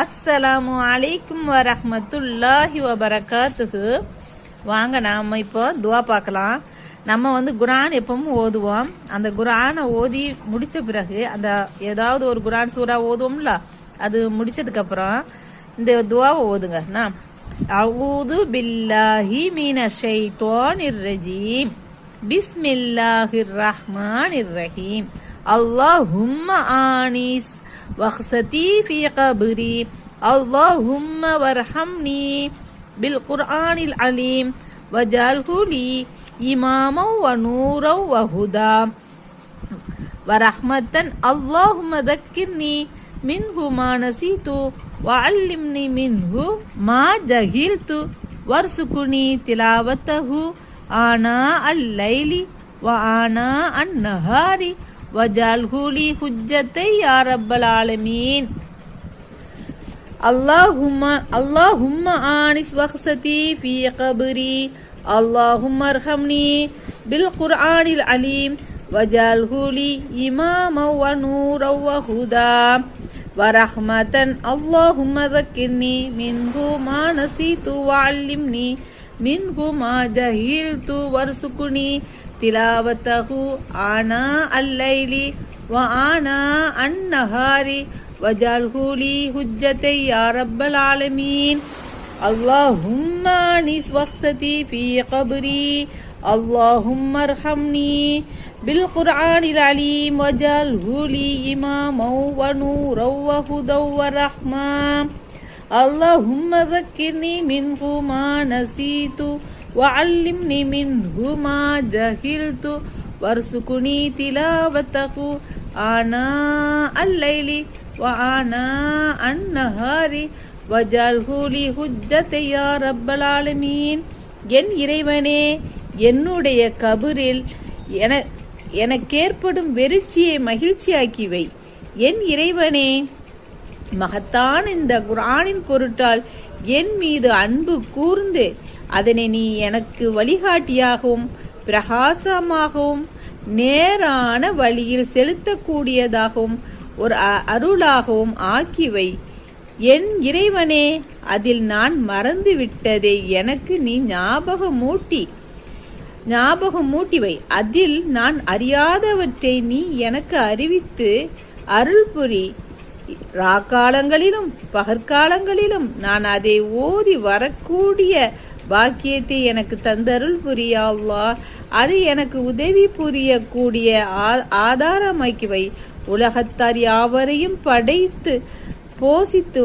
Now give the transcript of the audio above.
அஸ்ஸலாமு அலைக்கும் வரஹ்மத்துல்லாஹி வபரகாத்துஹு. வாங்க நாம் இப்போ துவா பார்க்கலாம். நம்ம குர்ஆன் எப்பவும் ஓதுவோம். அந்த குர்ஆனை ஓதி முடித்த பிறகு அந்த ஏதாவது ஒரு குர்ஆன் சூறா ஓதுவோம்ல, அது முடிச்சதுக்கப்புறம் இந்த துவாவை ஓதுங்க. நாம் அஊது பில்லாஹி மினஷ் ஷைத்தானிர் ரஜீம், பிஸ்மில்லாஹிர் ரஹ்மானிர் ரஹீம், அல்லாஹும்ம ஆனிஸ் வக்ஸதி ஃபீ கப்ரி, அல்லாஹும்ம வர்ஹம்னி பில் குர்ஆனில் அலீம், வஜஅல்ஹு லி இமாமன் வ நூரன் வ ஹுதா வ ரஹ்மத்தன், அல்லாஹும்ம தக்கிர்னி மின்ஹு மா நஸீது வ அல்லிம்னி மின்ஹு மா ஜஹில்து வர்சுக்னி திலாவத்தஹு ஆனா அல்-லைலி வ ஆனா அன்-நஹாரி வஜஅல்ஹு லி ஹுஜ்ஜத்தை யா ரப்பல் ஆலமீன். அல்லாஹும்ம ஆனிஸ் வக்ஸதி ஃபீ கப்ரி, அல்லாஹும்ம அர்ஹம்னி பில் குர்ஆனில் அலீம், வஜஅல்ஹு லி இமாமன் வ நூரன் வ ஹுதா வ ரஹ்மத்தன், அல்லாஹும்ம தக்கிர்னி மின்ஹு மா நஸீது வ அல்லிம்னி மின்ஹு மா ஜஹில்து வர்சுக்னி திலாவத்தஹு ஆனா அல்-லைலி வ ஆனா அன்-நஹாரி வஜஅல்ஹு லி ஹுஜ்ஜத்தை யா ரப்பல் ஆலமீன். அல்லாஹும்ம ஆனிஸ் வக்ஸதி ஃபீ கப்ரி, அல்லாஹும்ம அர்ஹம்னி பில் குர்ஆனில் அலீம், வஜஅல்ஹு லி இமாமன் வ நூரன் வ ஹுதா வ ரஹ்மா, அல்லாஹும்ம தக்கிர்னி மின்ஹு மா நஸீது வ அல்லிம்னி மின்ஹு மா ஜஹில்து வர்சுக்னி திலாவத்தஹு ஆனா அல்-லைலி வ ஆனா அன்-நஹாரி வஜஅல்ஹு லி ஹுஜ்ஜத்தை யா ரப்பல் ஆலமீன். என் இறைவனே, என்னுடைய கபரில் எனக்கேற்படும் வெறிச்சியை மகிழ்ச்சியாக்கி வை. என் இறைவனே, மகத்தான இந்த குர்ஆனின் பொருட்டால் என் மீது அன்பு கூர்ந்து அதனை நீ எனக்கு வழிகாட்டியாகவும் பிரகாசமாகவும் நேரான வழியில் செலுத்தக்கூடியதாகவும் ஒரு அருளாகவும் ஆக்கிவை. என் இறைவனே, அதில் நான் மறந்து விட்டதை எனக்கு நீ ஞாபகமூட்டிவை. அதில் நான் அறியாதவற்றை நீ எனக்கு அறிவித்து அருள் புரி. ராக்காலங்களிலும் பகற்காலங்களிலும் நான் அதை ஓதி வரக்கூடிய பாக்கியத்தை எனக்கு தந்தருள் புரிய அல்லாஹ். அது எனக்கு உதவி புரியக்கூடிய ஆதாரமாக்கிவை. உலகத்தார் யாவரையும் படைத்து போசித்து